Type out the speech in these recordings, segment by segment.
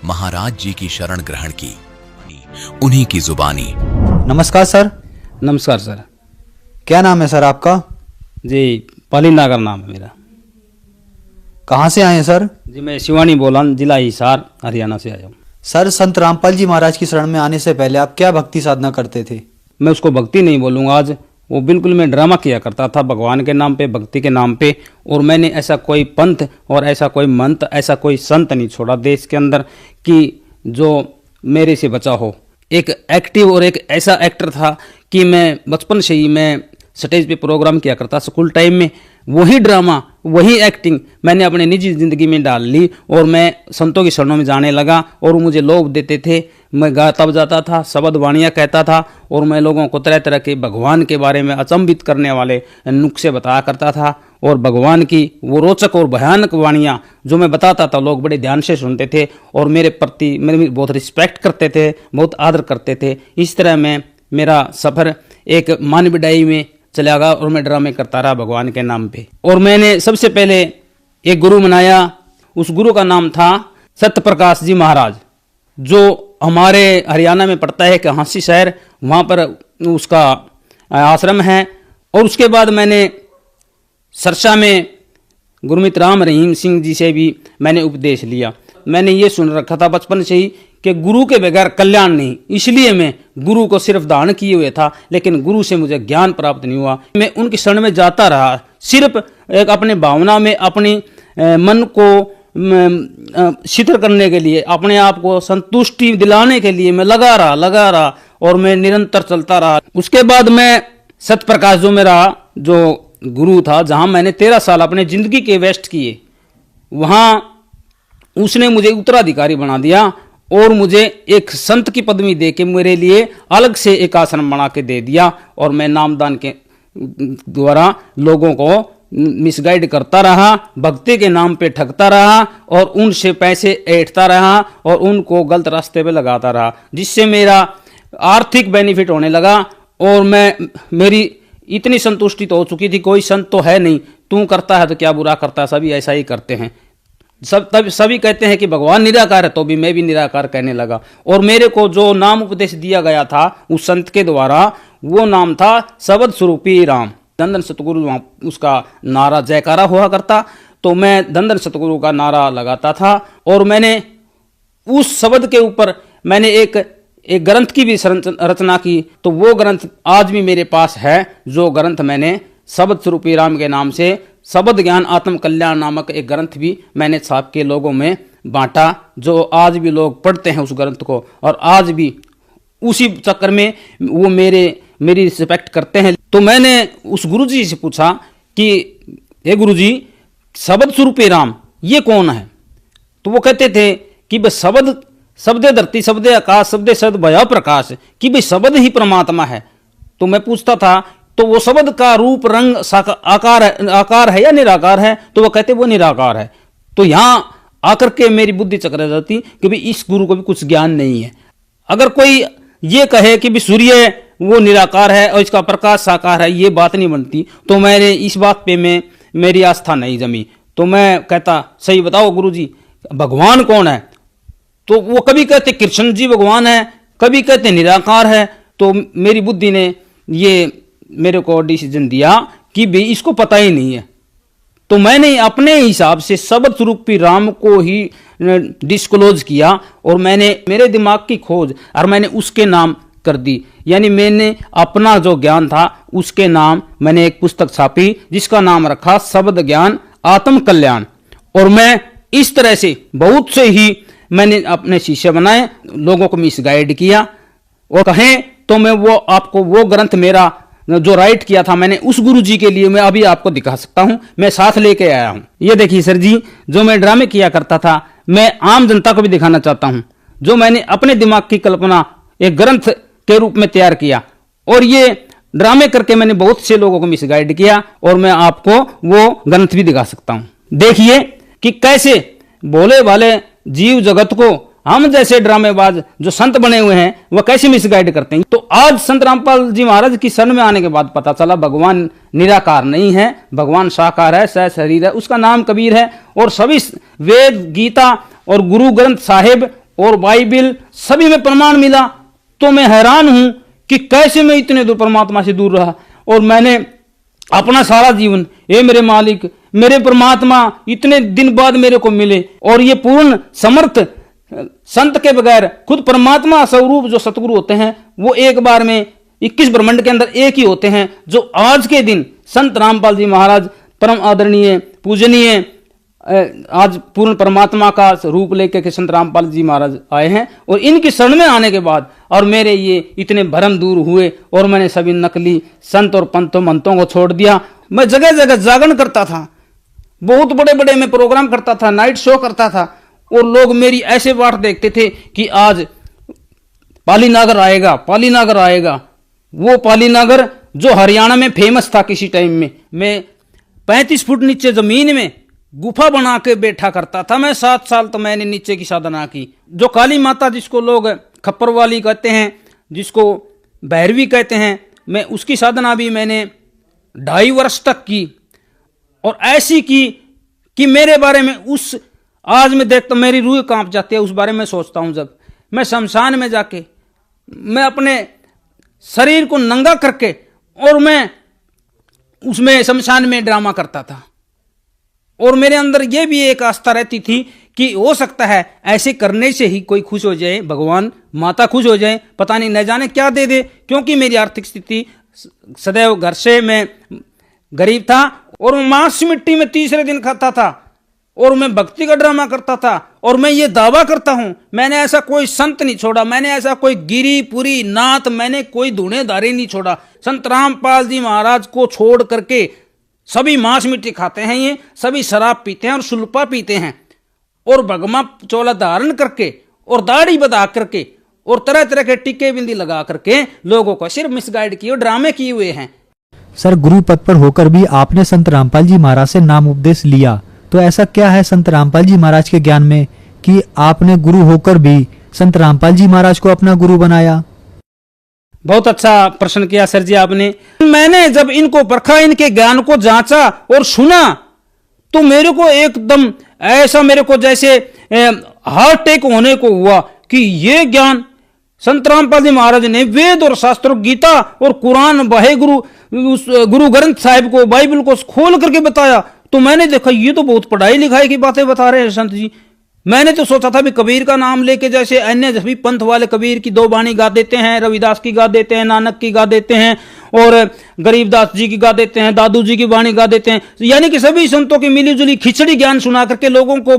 महाराज जी की शरण ग्रहण की, उन्हीं की जुबानी। नमस्कार सर। नमस्कार सर। क्या नाम है सर आपका? जी पाली नागर नाम है मेरा। कहाँ से आए हैं सर? जी मैं शिवानी बोलान, जिला हिसार, हरियाणा से आया हूँ। सर, संत रामपाल जी महाराज की शरण में आने से पहले आप क्या भक्ति साधना करते थे? मैं उसको भक्ति नहीं बोलूँगा आज, वो बिल्कुल मैं ड्रामा किया करता था भगवान के नाम पे, भक्ति के नाम पे। और मैंने ऐसा कोई पंथ और ऐसा कोई मंत्र, ऐसा कोई संत नहीं छोड़ा देश के अंदर कि जो मेरे से बचा हो। एक एक्टिव और एक ऐसा एक्टर था कि मैं बचपन से ही मैं स्टेज पे प्रोग्राम किया करता स्कूल टाइम में। वही ड्रामा, वही एक्टिंग मैंने अपने निजी ज़िंदगी में डाल ली और मैं संतों की शरणों में जाने लगा। और मुझे लोग देते थे, मैं तब जाता था, शब्द वाणियाँ कहता था और मैं लोगों को तरह तरह के भगवान के बारे में अचंभित करने वाले नुस्खे बताया करता था। और भगवान की वो रोचक और भयानक वाणियाँ जो मैं बताता था, लोग बड़े ध्यान से सुनते थे और मेरे प्रति मेरी बहुत रिस्पेक्ट करते थे, बहुत आदर करते थे। इस तरह में मेरा सफ़र एक मान बिडाई में चला गया और मैं ड्रामे करता रहा भगवान के नाम पे। और मैंने सबसे पहले एक गुरु बनाया, उस गुरु का नाम था सत्य प्रकाश जी महाराज, जो हमारे हरियाणा में पड़ता है कि हाँसी शहर, वहाँ पर उसका आश्रम है। और उसके बाद मैंने सरसा में गुरमीत राम रहीम सिंह जी से भी मैंने उपदेश लिया। मैंने ये सुन रखा था बचपन से ही कि गुरु के बगैर कल्याण नहीं, इसलिए मैं गुरु को सिर्फ दान किए हुए था, लेकिन गुरु से मुझे ज्ञान प्राप्त नहीं हुआ। मैं उनकी शरण में जाता रहा, सिर्फ एक अपने भावना में अपनी मन को शीतल करने के लिए, अपने आप को संतुष्टि दिलाने के लिए मैं लगा रहा और मैं निरंतर चलता रहा। उसके बाद मैं सत्य प्रकाश जो मेरा जो गुरु था, जहाँ मैंने 13 साल अपने जिंदगी के वेस्ट किए, वहाँ उसने मुझे उत्तराधिकारी बना दिया और मुझे एक संत की पदवी दे के मेरे लिए अलग से एक आश्रम बना के दे दिया। और मैं नामदान के द्वारा लोगों को मिसगाइड करता रहा, भक्ति के नाम पे ठगता रहा और उनसे पैसे ऐंठता रहा और उनको गलत रास्ते पे लगाता रहा, जिससे मेरा आर्थिक बेनिफिट होने लगा। और मेरी इतनी संतुष्टि तो हो चुकी थी, कोई संत तो है नहीं, तू करता है तो क्या बुरा करता है, सभी ऐसा ही करते हैं। सभी कहते हैं कि भगवान निराकार है, तो भी मैं भी निराकार कहने लगा। और मेरे को जो नाम उपदेश दिया गया था उस संत के द्वारा, वो नाम था शब्द स्वरूपी राम। धन सतगुरु उसका नारा जयकारा हुआ करता, तो मैं धन सतगुरु का नारा लगाता था। और मैंने उस शब्द के ऊपर मैंने एक ग्रंथ की भी रचना की, तो वो ग्रंथ आज भी मेरे पास है। जो ग्रंथ मैंने शब्द स्वरूपी राम के नाम से शब्द ज्ञान आत्म कल्याण नामक एक ग्रंथ भी मैंने छाप के लोगों में बांटा, जो आज भी लोग पढ़ते हैं उस ग्रंथ को। और आज भी उसी चक्कर में वो मेरी रिस्पेक्ट करते हैं। तो मैंने उस गुरुजी से पूछा कि हे गुरुजी, शब्द स्वरूपी राम ये कौन है? तो वो कहते थे कि भाई शब्दे धरती, शब्दे आकाश, शब्दे सद भया प्रकाश, कि भाई शब्द ही परमात्मा है। तो मैं पूछता था तो वो शब्द का रूप रंग आकार है या निराकार है? तो वो कहते वो निराकार है। तो यहाँ आकर के मेरी बुद्धि चक्कर जाती कि भाई इस गुरु को भी कुछ ज्ञान नहीं है। अगर कोई ये कहे कि भी सूर्य वो निराकार है और इसका प्रकाश साकार है, ये बात नहीं बनती। तो मैंने इस बात पे मेरी आस्था नहीं जमी। तो मैं कहता सही बताओ गुरुजी, भगवान कौन है? तो वो कभी कहते कृष्ण जी भगवान है, कभी कहते निराकार है। तो मेरी बुद्धि ने ये मेरे को डिसीजन दिया कि भाई इसको पता ही नहीं है। तो मैंने अपने हिसाब से शब्द स्वरूपी राम को ही डिस्क्लोज किया और मैंने मेरे दिमाग की खोज और मैंने उसके नाम कर दी। यानी मैंने अपना जो ज्ञान था उसके नाम मैंने एक पुस्तक छापी जिसका नाम रखा शब्द ज्ञान आत्म कल्याण। और मैं इस तरह से बहुत से ही मैंने अपने शिष्य बनाए, लोगों को मिसगाइड किया। और कहें तो मैं वो आपको वो ग्रंथ मेरा जो राइट किया था मैंने उस गुरु जी के लिए मैं अभी आपको दिखा सकता हूं, मैं साथ लेके आया हूं। ये देखिए सर जी, जो मैं ड्रामे किया करता था मैं आम जनता को भी दिखाना चाहता हूं, जो मैंने अपने दिमाग की कल्पना एक ग्रंथ के रूप में तैयार किया। और ये ड्रामे करके मैंने बहुत से लोगों को मिसगाइड किया और मैं आपको वो ग्रंथ भी दिखा सकता हूं। देखिए कि कैसे भोले भाले जीव जगत को हम जैसे ड्रामेबाज जो संत बने हुए हैं वह कैसे मिसगाइड करते हैं। तो आज संत रामपाल जी महाराज की शरण में आने के बाद पता चला भगवान निराकार नहीं है, भगवान साकार है, सह शरीर है, उसका नाम कबीर है। और सभी वेद गीता और गुरु ग्रंथ साहिब और बाइबिल सभी में प्रमाण मिला। तो मैं हैरान हूं कि कैसे मैं इतने दूर परमात्मा से दूर रहा। और मैंने अपना सारा जीवन, ये मेरे मालिक, मेरे परमात्मा इतने दिन बाद मेरे को मिले, और ये पूर्ण समर्थ संत के बगैर खुद परमात्मा स्वरूप जो सतगुरु होते हैं वो एक बार में 21 ब्रह्मांड के अंदर एक ही होते हैं, जो आज के दिन संत रामपाल जी महाराज परम आदरणीय पूजनीय आज पूर्ण परमात्मा का रूप लेकर के संत रामपाल जी महाराज आए हैं। और इनकी शरण में आने के बाद और मेरे ये इतने भरम दूर हुए, और मैंने सभी नकली संत और पंतों मंतों को छोड़ दिया। मैं जगह जगह जागरण करता था, बहुत बड़े बड़े मैं प्रोग्राम करता था, नाइट शो करता था, और लोग मेरी ऐसे बात देखते थे कि आज पालीनागर आएगा, पालीनागर आएगा। वो पालीनागर जो हरियाणा में फेमस था किसी टाइम में। मैं 35 फुट नीचे जमीन में गुफा बना के बैठा करता था। मैं 7 साल तो मैंने नीचे की साधना की। जो काली माता जिसको लोग खप्पर वाली कहते हैं, जिसको भैरवी कहते हैं, मैं उसकी साधना भी मैंने 2.5 वर्ष तक की। और ऐसी की कि मेरे बारे में उस आज मैं देखता मेरी रूह कांप जाती है उस बारे में सोचता हूं। जब मैं शमशान में जाके मैं अपने शरीर को नंगा करके और मैं उसमें शमशान में ड्रामा करता था, और मेरे अंदर यह भी एक आस्था रहती थी कि हो सकता है ऐसे करने से ही कोई खुश हो जाए, भगवान माता खुश हो जाए, पता नहीं न जाने क्या दे दे। क्योंकि मेरी आर्थिक स्थिति सदैव घर से मैं गरीब था, और मांस मिट्टी में तीसरे दिन खाता था, और मैं भक्ति का ड्रामा करता था। और मैं ये दावा करता हूं मैंने ऐसा कोई संत नहीं छोड़ा, मैंने ऐसा कोई गिरी पुरी नाथ, मैंने कोई धुनेदारी नहीं छोड़ा। संत रामपाल जी महाराज को छोड़ करके सभी मांस मिट्टी खाते हैं, ये सभी शराब पीते हैं और सुल्पा पीते हैं, और भगमा चोला धारण करके और दाढ़ी बधा करके और तरह तरह के टिक्के बिंदी लगा करके लोगों को सिर्फ मिसगाइड किए, ड्रामे किए हुए हैं। सर, गुरु पद पर होकर भी आपने संत रामपाल जी महाराज से नाम उपदेश लिया, तो ऐसा क्या है संत रामपाल जी महाराज के ज्ञान में कि आपने गुरु होकर भी संत रामपाल जी महाराज को अपना गुरु बनाया? बहुत अच्छा प्रश्न किया सर जी आपने। मैंने जब इनको परखा, इनके ज्ञान को जांचा और सुना, तो मेरे को एकदम ऐसा मेरे को जैसे हार्ट अटैक होने को हुआ कि ये ज्ञान संत रामपाल जी महाराज ने वेद और शास्त्रों, गीता और कुरान, वाहे गुरु ग्रंथ साहिब को, बाइबल को खोल करके बताया। तो मैंने देखा ये तो बहुत पढ़ाई लिखाई की बातें बता रहे हैं संत जी। मैंने तो सोचा था भी कबीर का नाम लेके जैसे अन्य सभी पंथ वाले कबीर की 2 बाणी गा देते हैं, रविदास की गा देते हैं, नानक की गा देते हैं, और गरीबदास जी की गा देते हैं, दादू जी की बाणी गा देते हैं, यानी कि सभी संतों की मिलीजुली खिचड़ी ज्ञान सुना करके लोगों को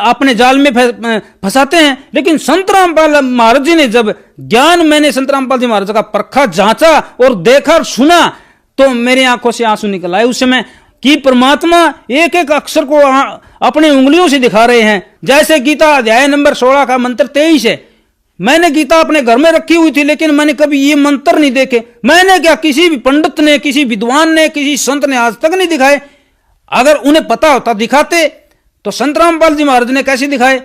अपने जाल में फंसाते हैं। लेकिन संत रामपाल महाराज जी ने जब ज्ञान, मैंने संत रामपाल जी महाराज का परखा, जांचा और देखा और सुना, तो मेरी आंखों से आंसू निकल आए उस समय कि परमात्मा एक एक अक्षर को अपनी उंगलियों से दिखा रहे हैं। जैसे गीता अध्याय नंबर 16 का मंत्र 23 है। मैंने गीता अपने घर में रखी हुई थी, लेकिन मैंने कभी ये मंत्र नहीं देखे। मैंने क्या, किसी भी पंडित ने, किसी विद्वान ने, किसी संत ने आज तक नहीं दिखाए। अगर उन्हें पता होता दिखाते, तो संत रामपाल जी महाराज ने कैसे दिखाए?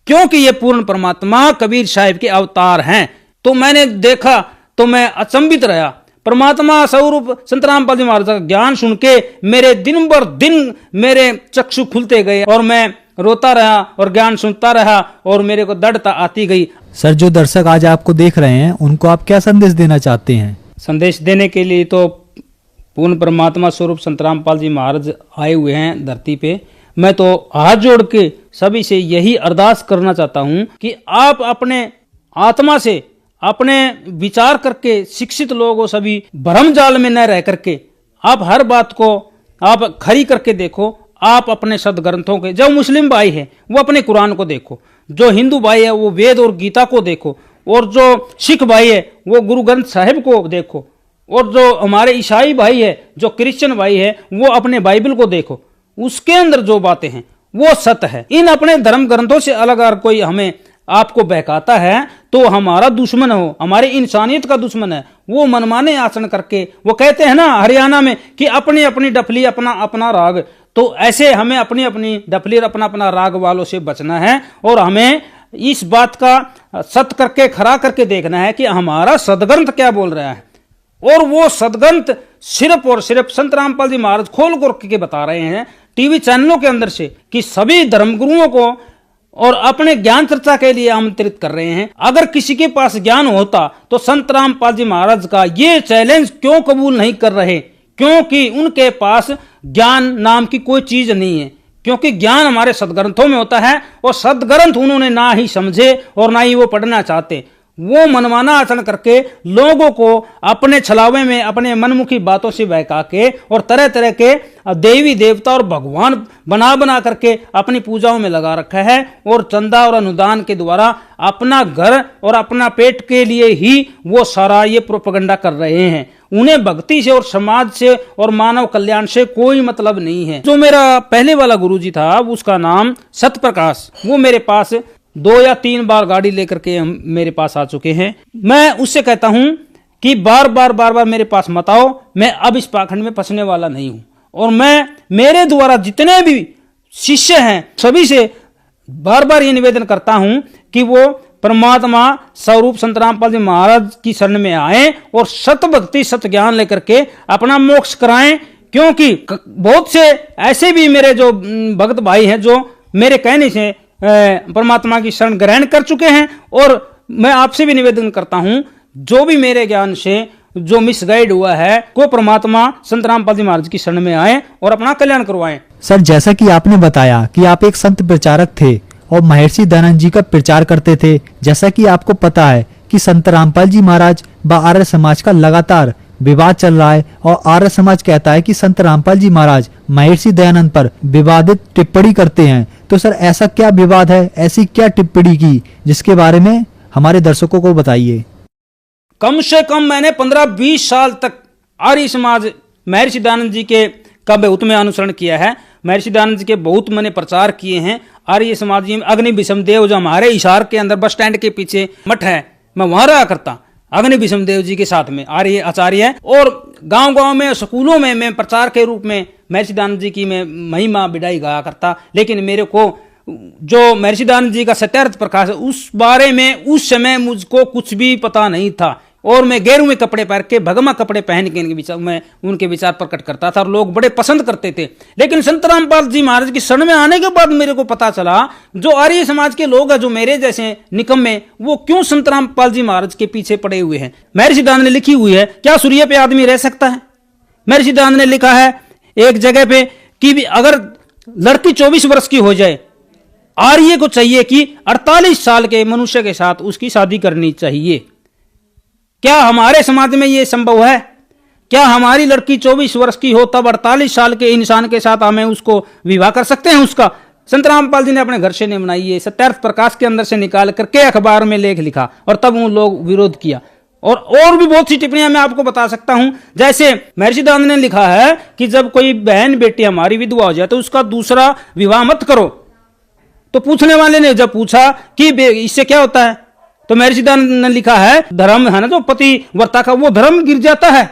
क्योंकि ये पूर्ण परमात्मा कबीर साहिब के अवतार हैं। तो मैंने देखा तो मैं अचंभित रहा। परमात्मा स्वरूप संत रामपाल जी महाराज का ज्ञान सुन के मेरे दिन बर दिन मेरे चक्षु खुलते गए, और मैं रोता रहा और ज्ञान सुनता रहा, और मेरे को दृढ़ता आती गई। सर, जो दर्शक आज आपको देख रहे हैं उनको आप क्या संदेश देना चाहते हैं? संदेश देने के लिए तो पूर्ण परमात्मा स्वरूप संत रामपाल जी महाराज आए हुए हैं धरती पे। मैं तो हाथ जोड़ के सभी से यही अरदास करना चाहता हूं कि आप अपने आत्मा से, अपने विचार करके, शिक्षित लोगों सभी भ्रम जाल में न रह करके आप हर बात को आप खरी करके देखो। आप अपने सदग्रंथों के, जो मुस्लिम भाई है वो अपने कुरान को देखो, जो हिंदू भाई है वो वेद और गीता को देखो, और जो सिख भाई है वो गुरु ग्रंथ साहिब को देखो, और जो हमारे ईसाई भाई है, जो क्रिश्चियन भाई है, वो अपने बाइबल को देखो। उसके अंदर जो बातें हैं वो सत्य है। इन अपने धर्म ग्रंथों से अलग अगर कोई हमें आपको बहकाता है तो हमारा दुश्मन हो, हमारी इंसानियत का दुश्मन है। वो मनमाने आचरण करके, वो कहते हैं ना हरियाणा में कि अपनी अपनी डफली अपना अपना राग, तो ऐसे हमें अपनी अपनी डफली और अपना अपना राग वालों से बचना है, और हमें इस बात का सत्य करके खरा करके देखना है कि हमारा सदग्रंथ क्या बोल रहा है। और वो सदग्रंथ सिर्फ और सिर्फ संत रामपाल जी महाराज खोल कर के बता रहे हैं टीवी चैनलों के अंदर से कि सभी धर्मगुरुओं को और अपने ज्ञान चर्चा के लिए आमंत्रित कर रहे हैं। अगर किसी के पास ज्ञान होता तो संत रामपाल जी महाराज का ये चैलेंज क्यों कबूल नहीं कर रहे? क्योंकि उनके पास ज्ञान नाम की कोई चीज नहीं है, क्योंकि ज्ञान हमारे सदग्रंथों में होता है और सदग्रंथ उन्होंने ना ही समझे और ना ही वो पढ़ना चाहते। वो मनमाना आचरण करके लोगों को अपने छलावे में अपने मनमुखी बातों से बहका के और तरह तरह के देवी देवता और भगवान बना बना करके अपनी पूजाओं में लगा रखा है और चंदा और अनुदान के द्वारा अपना घर और अपना पेट के लिए ही वो सारा ये प्रोपेगेंडा कर रहे हैं। उन्हें भक्ति से और समाज से और मानव कल्याण से कोई मतलब नहीं है। जो मेरा पहले वाला गुरुजी था उसका नाम सतप्रकाश, वो मेरे पास 2 या 3 बार गाड़ी लेकर के मेरे पास आ चुके हैं। मैं उससे कहता हूं कि बार बार मेरे पास मत आओ, मैं अब इस पाखंड में फंसने वाला नहीं हूं। और मैं मेरे द्वारा जितने भी शिष्य हैं सभी से बार ये निवेदन करता हूं कि वो परमात्मा स्वरूप संत रामपाल जी महाराज की शरण में आए और सत भक्ति सत ज्ञान लेकर के अपना मोक्ष कराएं। क्योंकि बहुत से ऐसे भी मेरे जो भक्त भाई हैं जो मेरे कहने से परमात्मा की शरण ग्रहण कर चुके हैं। और मैं आपसे भी निवेदन करता हूं, जो भी मेरे ज्ञान से जो मिसगाइड हुआ है को परमात्मा संत रामपाल जी महाराज की शरण में आए और अपना कल्याण करवाएं। सर, जैसा कि आपने बताया कि आप एक संत प्रचारक थे और महर्षि दयानंद जी का प्रचार करते थे, जैसा कि आपको पता है कि संत रामपाल जी महाराज व आर्य समाज का लगातार विवाद चल रहा है और आर्य समाज कहता है कि संत रामपाल जी महाराज महर्षि दयानंद पर विवादित टिप्पणी करते हैं। तो सर, ऐसा क्या विवाद है, ऐसी क्या टिप्पणी की जिसके बारे में हमारे दर्शकों को बताइए। कम से कम मैंने 15-20 साल तक आर्य समाज महर्षि दयानंद जी के का बहुत में अनुसरण किया है। महर्षि दयानंद जी के बहुत मैंने प्रचार किए हैं। आर्य समाज में अग्नि विषम देव जो हमारे हिसार के अंदर बस स्टैंड के पीछे मठ है, मैं वहां रहा करता अग्नि विषम देव जी के साथ में आर्य आचार्य है। और गांव में स्कूलों में मैं प्रचार के रूप में महर्षि दयानंद जी की मैं महिमा बिडाई गाया करता। लेकिन मेरे को जो महर्षि दयानंद जी का सत्यार्थ प्रकाश है उस बारे में उस समय मुझको कुछ भी पता नहीं था और मैं गेरुए कपड़े पहन के भगमा कपड़े पहन के मैं उनके विचार प्रकट करता था और लोग बड़े पसंद करते थे। लेकिन संत रामपाल जी महाराज की शरण में आने के बाद मेरे को पता चला जो आर्य समाज के लोग हैं, जो मेरे जैसे निकम्मे, वो क्यों संत रामपाल जी महाराज के पीछे पड़े हुए हैं। महर्षि दयानंद ने लिखी हुई है, क्या सूर्य पे आदमी रह सकता है? महर्षि दयानंद ने लिखा है एक जगह पे कि अगर लड़की 24 वर्ष की हो जाए, आर्य को चाहिए कि 48 साल के मनुष्य के साथ उसकी शादी करनी चाहिए। क्या हमारे समाज में यह संभव है? क्या हमारी लड़की 24 वर्ष की हो तब 48 साल के इंसान के साथ हमें उसको विवाह कर सकते हैं? उसका संत रामपाल जी ने अपने घर से नहीं बनाई है, सत्यार्थ प्रकाश के अंदर से निकाल करके अखबार में लेख लिखा और तब उन लोग विरोध किया। और भी बहुत सी टिप्पणियां मैं आपको बता सकता हूं। जैसे महर्षि दयानंद ने लिखा है कि जब कोई बहन बेटी हमारी विधवा हो जाए तो उसका दूसरा विवाह मत करो। तो पूछने वाले ने जब पूछा कि इससे क्या होता है, तो महर्षि दयानंद ने लिखा है धर्म है ना जो पति वर्ता का, वो धर्म गिर जाता है।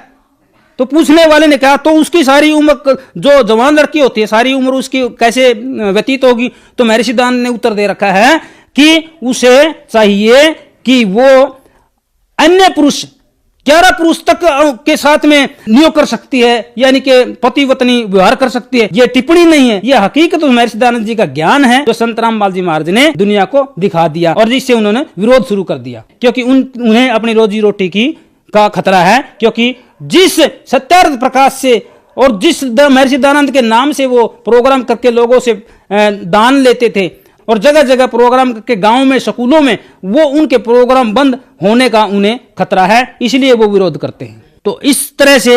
तो पूछने वाले ने कहा तो उसकी सारी उम्र, जो जवान लड़की होती है सारी उम्र उसकी कैसे व्यतीत होगी? तो महर्षि दयानंद ने उत्तर दे रखा है कि उसे चाहिए कि वो अन्य पुरुष 11 पुरुष तक के साथ में नियोग कर सकती है, यानी कि पति पत्नी व्यवहार कर सकती है। ये टिप्पणी नहीं है, ये हकीकत तो महर्षि दयानंद जी का ज्ञान है जो संत रामपाल जी महाराज ने दुनिया को दिखा दिया और जिससे उन्होंने विरोध शुरू कर दिया। क्योंकि उन्हें अपनी रोजी रोटी की का खतरा है। क्योंकि जिस सत्यार्थ प्रकाश से और जिस महर्षि दयानंद के नाम से वो प्रोग्राम करके लोगों से दान लेते थे और जगह जगह प्रोग्राम के गांव में स्कूलों में, वो उनके प्रोग्राम बंद होने का उन्हें खतरा है, इसलिए वो विरोध करते हैं। तो इस तरह से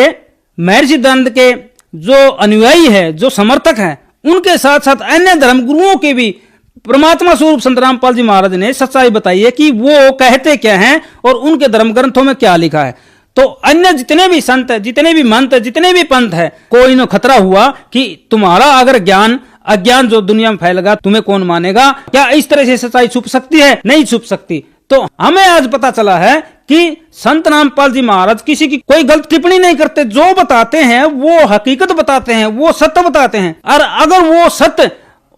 महर्षि दयानंद के जो अनुयायी है, जो समर्थक हैं, उनके साथ साथ अन्य धर्मगुरुओं के भी परमात्मा स्वरूप संत रामपाल जी महाराज ने सच्चाई बताई है कि वो कहते क्या हैं और उनके धर्म ग्रंथों में क्या लिखा है। तो अन्य जितने भी संत है, जितने भी मंत है, जितने भी पंथ है, कोई न खतरा हुआ कि तुम्हारा अगर ज्ञान अज्ञान जो दुनिया में फैलेगा तुम्हें कौन मानेगा? क्या इस तरह से सच्चाई छुप सकती है? नहीं छुप सकती। तो हमें आज पता चला है कि संत रामपाल जी महाराज किसी की कोई गलत टिप्पणी नहीं करते, जो बताते हैं वो हकीकत बताते हैं, वो सत्य बताते हैं। और अगर वो सत्य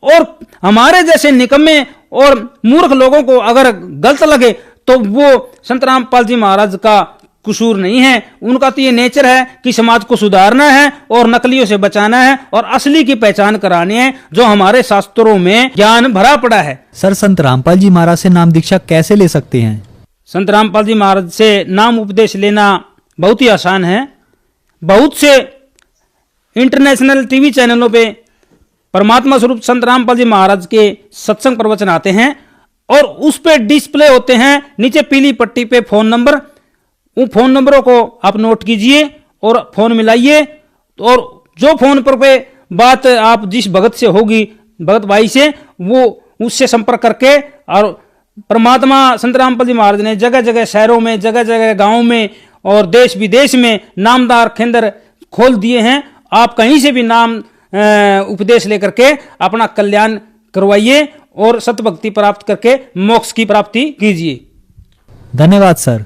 और हमारे जैसे निकम्मे और मूर्ख लोगों को अगर गलत लगे तो वो संत रामपाल जी महाराज का कसूर नहीं है। उनका तो ये नेचर है कि समाज को सुधारना है और नकलियों से बचाना है और असली की पहचान करानी है, जो हमारे शास्त्रों में ज्ञान भरा पड़ा है। सर, संत रामपाल जी महाराज से नाम दीक्षा कैसे ले सकते हैं? संत रामपाल जी महाराज से नाम उपदेश लेना बहुत ही आसान है। बहुत से इंटरनेशनल टीवी चैनलों पे परमात्मा स्वरूप संत रामपाल जी महाराज के सत्संग प्रवचन आते हैं और उस पे डिस्प्ले होते हैं नीचे पीली पट्टी पे फोन नंबर। उन फोन नंबरों को आप नोट कीजिए और फोन मिलाइए, और जो फोन पर पे बात आप जिस भगत से होगी, भगत भाई से, वो उससे संपर्क करके, और परमात्मा संत रामपाल जी महाराज ने जगह जगह शहरों में, जगह जगह गांवों में और देश विदेश में नामदार केंद्र खोल दिए हैं। आप कहीं से भी नाम उपदेश लेकर के अपना कल्याण करवाइए और सतभक्ति प्राप्त करके मोक्ष की प्राप्ति कीजिए। धन्यवाद सर।